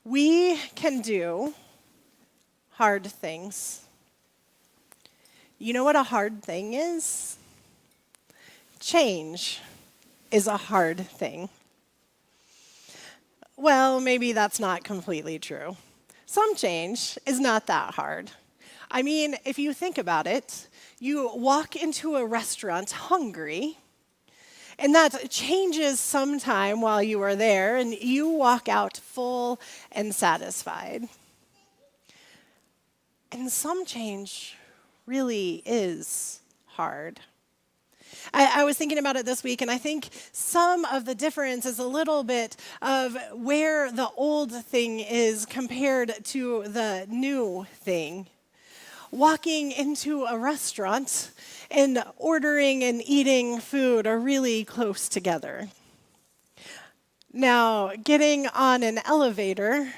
We can do hard things. You know what a hard thing is? Change is a hard thing. Well, maybe that's not completely true. Some change is not that hard. I mean, if you think about it, you walk into a restaurant hungry, and that changes sometime while you are there, and you walk out full and satisfied. And some change really is hard. I was thinking about it this week, and I think some of the difference is a little bit of where the old thing is compared to the new thing. Walking into a restaurant and ordering and eating food are really close together. Now, getting on an elevator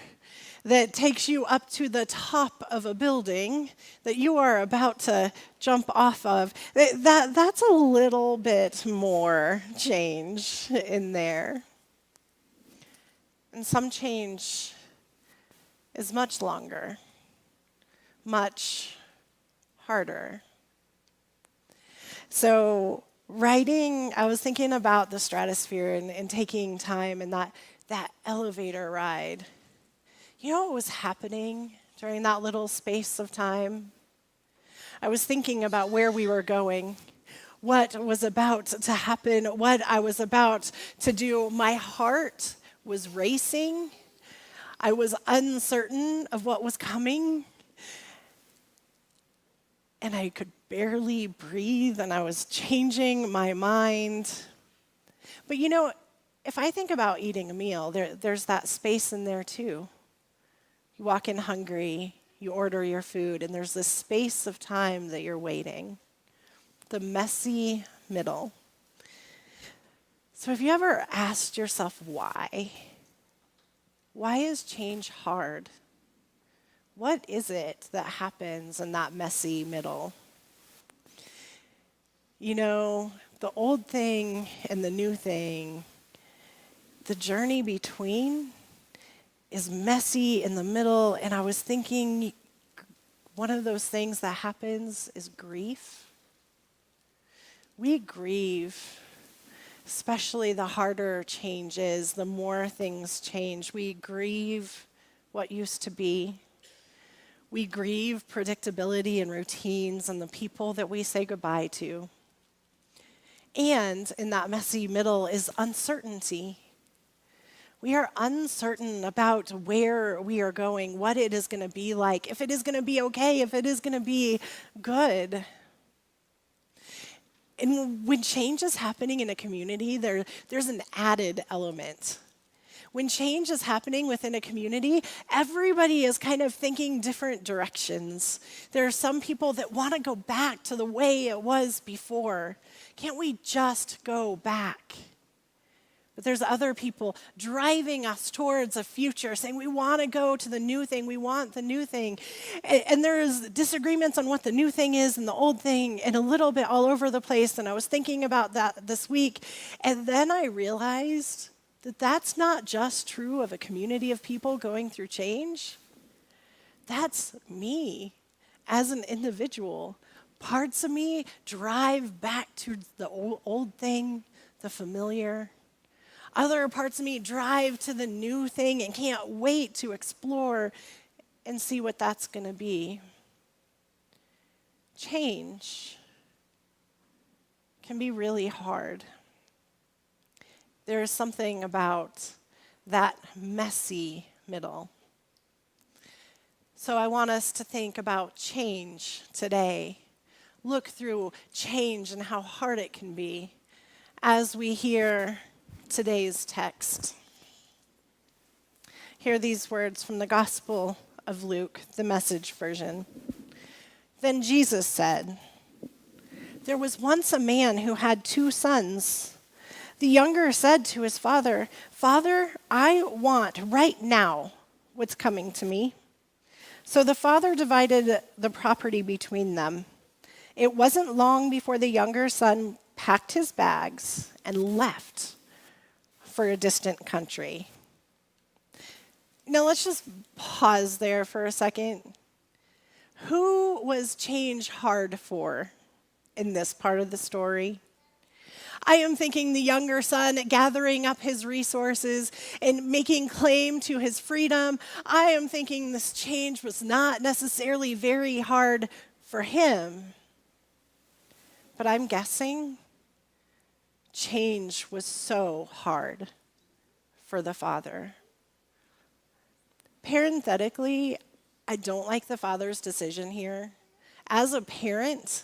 that takes you up to the top of a building that you are about to jump off of, that's a little bit more change in there. And some change is much longer, much harder. So I was thinking about the stratosphere and taking time and that elevator ride. You know what was happening during that little space of time? I was thinking about where we were going, what was about to happen, what I was about to do. My heart was racing. I was uncertain of what was coming. And I could barely breathe, and I was changing my mind. But you know, if I think about eating a meal, there's that space in there too. You walk in hungry, you order your food, and there's this space of time that you're waiting. The messy middle. So have you ever asked yourself why? Why is change hard? What is it that happens in that messy middle? You know, the old thing and the new thing, the journey between is messy in the middle, and I was thinking one of those things that happens is grief. We grieve, especially the harder changes, the more things change. We grieve what used to be. We grieve predictability and routines and the people that we say goodbye to. And in that messy middle is uncertainty. We are uncertain about where we are going, what it is going to be like, if it is going to be okay, if it is going to be good. And when change is happening in a community, there's an added element. When change is happening within a community, everybody is kind of thinking different directions. There are some people that want to go back to the way it was before. Can't we just go back? But there's other people driving us towards a future, saying we want to go to the new thing, we want the new thing. And there's disagreements on what the new thing is and the old thing, and a little bit all over the place. And I was thinking about that this week, and then I realized that that's not just true of a community of people going through change. That's me as an individual. Parts of me drive back to the old thing, the familiar. Other parts of me drive to the new thing and can't wait to explore and see what that's going to be. Change can be really hard. There is something about that messy middle. So I want us to think about change today. Look through change and how hard it can be as we hear today's text. Hear these words from the Gospel of Luke, the Message version. Then Jesus said, "There was once a man who had 2 sons. The younger said to his father, 'Father, I want right now what's coming to me.' So the father divided the property between them. It wasn't long before the younger son packed his bags and left for a distant country." Now let's just pause there for a second. Who was change hard for in this part of the story? I am thinking the younger son gathering up his resources and making claim to his freedom. I am thinking this change was not necessarily very hard for him. But I'm guessing change was so hard for the father. Parenthetically, I don't like the father's decision here. As a parent,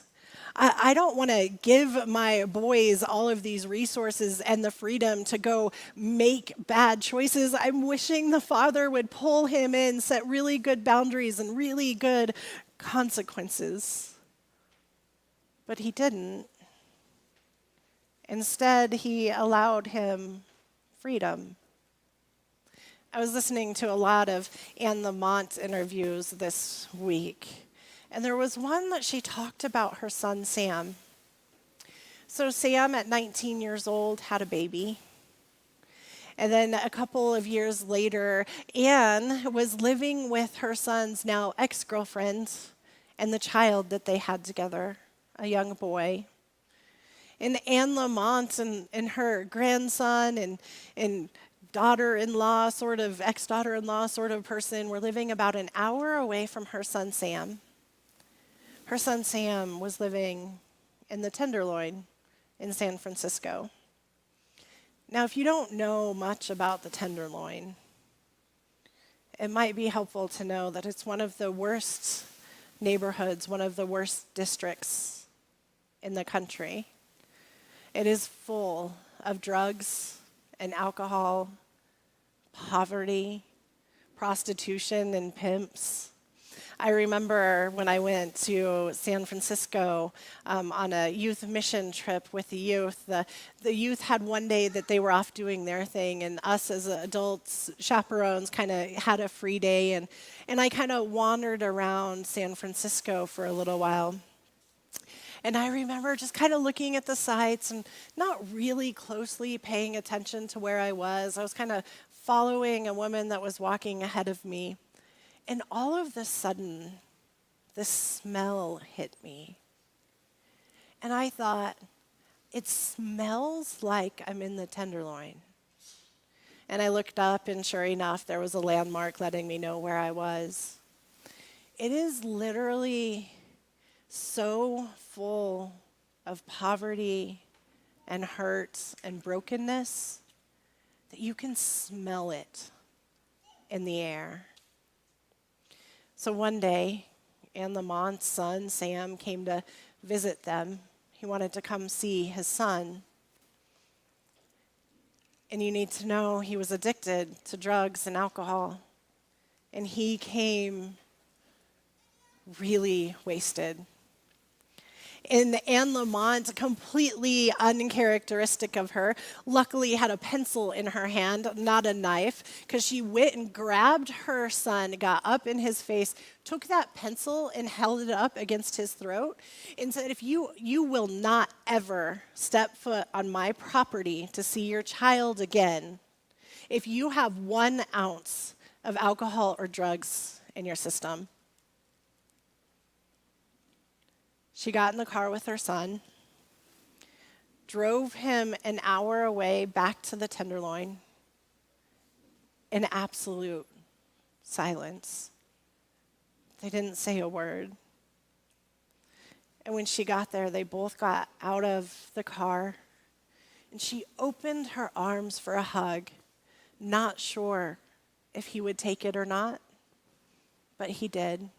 I don't want to give my boys all of these resources and the freedom to go make bad choices. I'm wishing the father would pull him in, set really good boundaries and really good consequences. But he didn't. Instead, he allowed him freedom. I was listening to a lot of Anne Lamont interviews this week, and there was one that she talked about her son, Sam. So Sam, at 19 years old, had a baby. And then a couple of years later, Anne was living with her son's now ex-girlfriend and the child that they had together, a young boy. And Anne Lamont and her grandson and daughter-in-law, sort of ex-daughter-in-law sort of person, were living about an hour away from her son Sam. Her son Sam was living in the Tenderloin in San Francisco. Now, if you don't know much about the Tenderloin, it might be helpful to know that it's one of the worst neighborhoods, one of the worst districts in the country. It is full of drugs and alcohol, poverty, prostitution, and pimps. I remember when I went to San Francisco on a youth mission trip with the youth. The youth had one day that they were off doing their thing, and us as adults, chaperones, kind of had a free day. And I kind of wandered around San Francisco for a little while. And I remember just kind of looking at the sights and not really closely paying attention to where I was. I was kind of following a woman that was walking ahead of me. And all of a sudden, this smell hit me. And I thought, it smells like I'm in the Tenderloin. And I looked up, and sure enough, there was a landmark letting me know where I was. It is literally so full of poverty and hurt and brokenness that you can smell it in the air. So one day, Anne Lamont's son, Sam, came to visit them. He wanted to come see his son. And you need to know he was addicted to drugs and alcohol. And he came really wasted. And Anne Lamont, completely uncharacteristic of her, luckily had a pencil in her hand, not a knife, because she went and grabbed her son, got up in his face, took that pencil and held it up against his throat, and said, if you will not ever step foot on my property to see your child again, if you have 1 ounce of alcohol or drugs in your system. She got in the car with her son, drove him an hour away back to the Tenderloin in absolute silence. They didn't say a word. And when she got there, they both got out of the car, and she opened her arms for a hug, not sure if he would take it or not, but he did.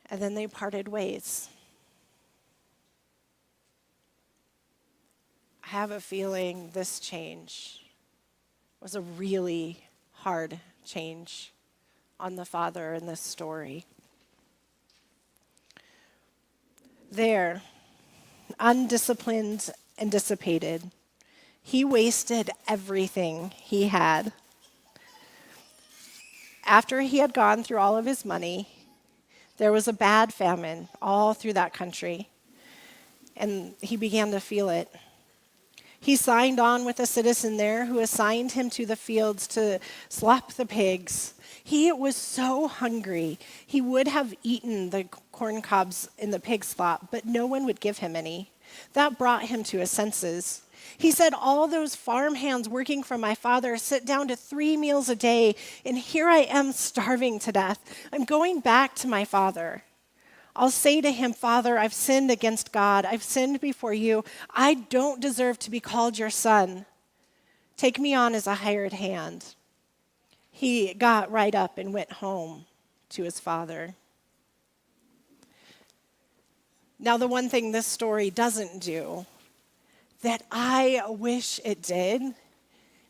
And then they parted ways. I have a feeling this change was a really hard change on the father in this story. There, undisciplined and dissipated, he wasted everything he had. After he had gone through all of his money, there was a bad famine all through that country, and he began to feel it. He signed on with a citizen there who assigned him to the fields to slop the pigs. He was so hungry, he would have eaten the corn cobs in the pig slop, but no one would give him any. That brought him to his senses. He said, all those farmhands working for my father sit down to 3 meals a day, and here I am starving to death. I'm going back to my father. I'll say to him, Father, I've sinned against God. I've sinned before you. I don't deserve to be called your son. Take me on as a hired hand. He got right up and went home to his father. Now, the one thing this story doesn't do that I wish it did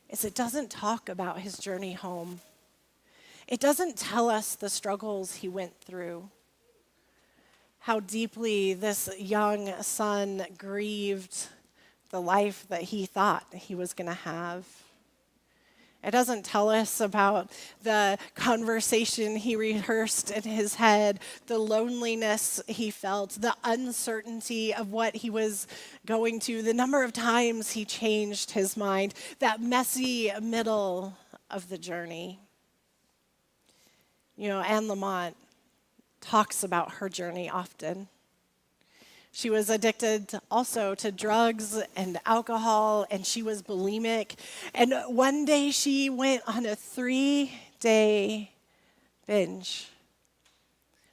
is it doesn't talk about his journey home. It doesn't tell us the struggles he went through, how deeply this young son grieved the life that he thought he was going to have. It doesn't tell us about the conversation he rehearsed in his head, the loneliness he felt, the uncertainty of what he was going to, the number of times he changed his mind, that messy middle of the journey. You know, Anne Lamott talks about her journey often. She was addicted also to drugs and alcohol, and she was bulimic. And one day she went on a 3-day binge.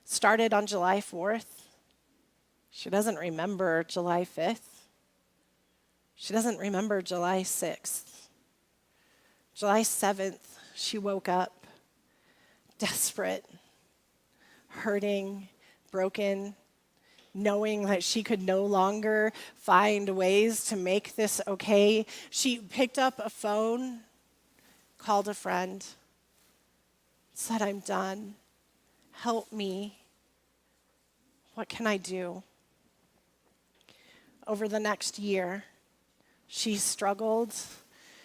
Started on July 4th. She doesn't remember July 5th. She doesn't remember July 6th. July 7th, she woke up desperate, hurting, broken, knowing that she could no longer find ways to make this okay. She picked up a phone, called a friend, said, I'm done. Help me. What can I do? Over the next year, she struggled.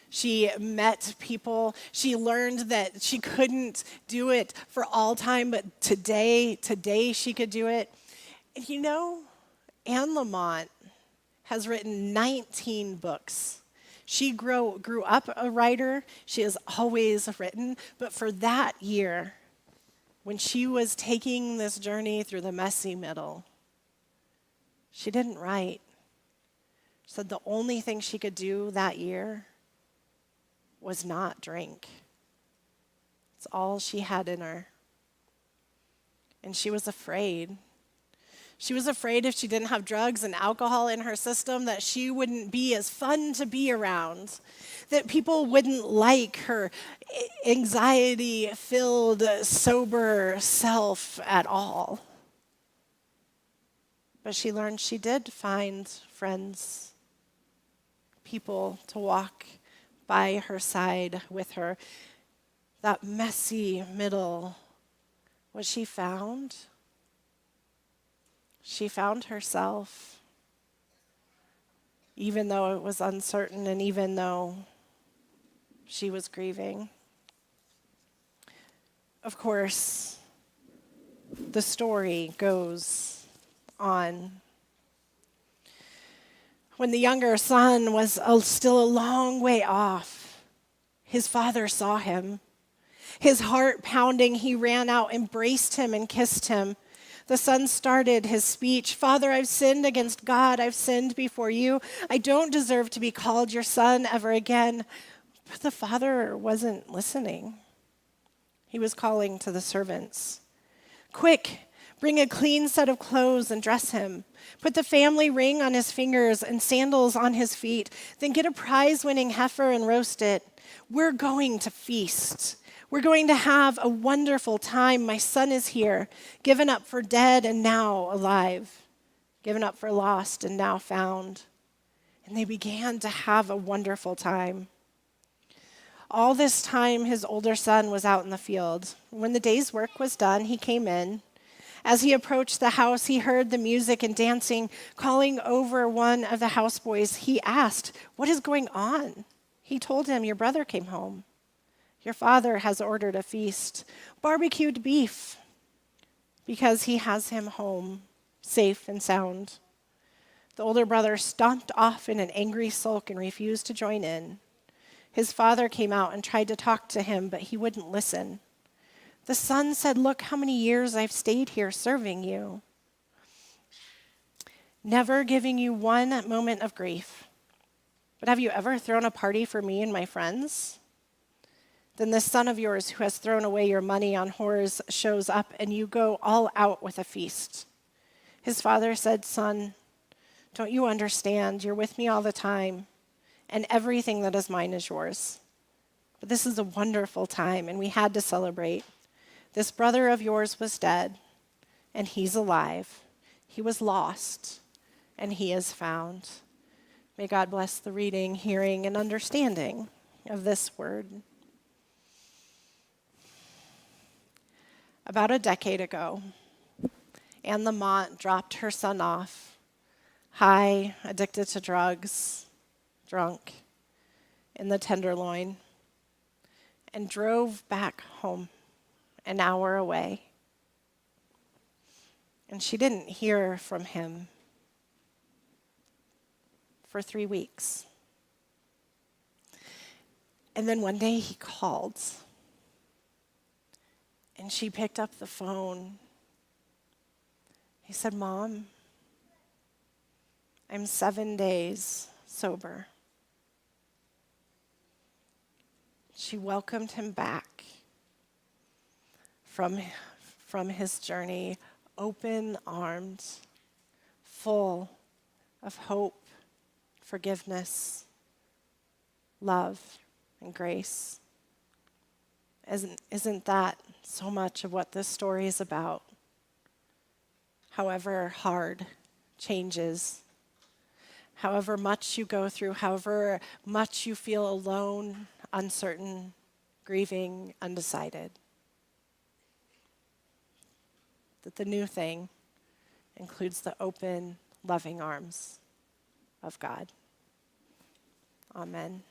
She met people. She learned that she couldn't do it for all time, but today she could do it. And you know, Anne Lamott has written 19 books. She grew up a writer. She has always written. But for that year, when she was taking this journey through the messy middle, she didn't write. She said the only thing she could do that year was not drink. It's all she had in her. And she was afraid. She was afraid if she didn't have drugs and alcohol in her system that she wouldn't be as fun to be around, that people wouldn't like her anxiety-filled, sober self at all. But she learned she did find friends, people to walk by her side with her. That messy middle, what she found herself, even though it was uncertain and even though she was grieving. Of course, the story goes on. When the younger son was still a long way off, his father saw him. His heart pounding, he ran out, embraced him, and kissed him. The son started his speech. Father, I've sinned against God. I've sinned before you. I don't deserve to be called your son ever again. But the father wasn't listening. He was calling to the servants. Quick, bring a clean set of clothes and dress him. Put the family ring on his fingers and sandals on his feet. Then get a prize-winning heifer and roast it. We're going to feast. We're going to have a wonderful time. My son is here, given up for dead and now alive, given up for lost and now found. And they began to have a wonderful time. All this time, his older son was out in the field. When the day's work was done, he came in. As he approached the house, he heard the music and dancing. Calling over one of the houseboys, he asked, "What is going on?" He told him, "Your brother came home. Your father has ordered a feast, barbecued beef, because he has him home, safe and sound." The older brother stomped off in an angry sulk and refused to join in. His father came out and tried to talk to him, but he wouldn't listen. The son said, "Look how many years I've stayed here serving you, never giving you one moment of grief. But have you ever thrown a party for me and my friends? Then this son of yours who has thrown away your money on whores shows up, and you go all out with a feast." His father said, "Son, don't you understand? You're with me all the time, and everything that is mine is yours. But this is a wonderful time, and we had to celebrate. This brother of yours was dead, and he's alive. He was lost, and he is found." May God bless the reading, hearing, and understanding of this word. About a decade ago, Anne Lamont dropped her son off, high, addicted to drugs, drunk, in the Tenderloin, and drove back home an hour away. And she didn't hear from him for 3 weeks. And then one day he called, and she picked up the phone. He said, "Mom, I'm 7 days sober." She welcomed him back from his journey, open-armed, full of hope, forgiveness, love, and grace. Isn't that so much of what this story is about? However hard changes, however much you go through, however much you feel alone, uncertain, grieving, undecided, that the new thing includes the open, loving arms of God. Amen.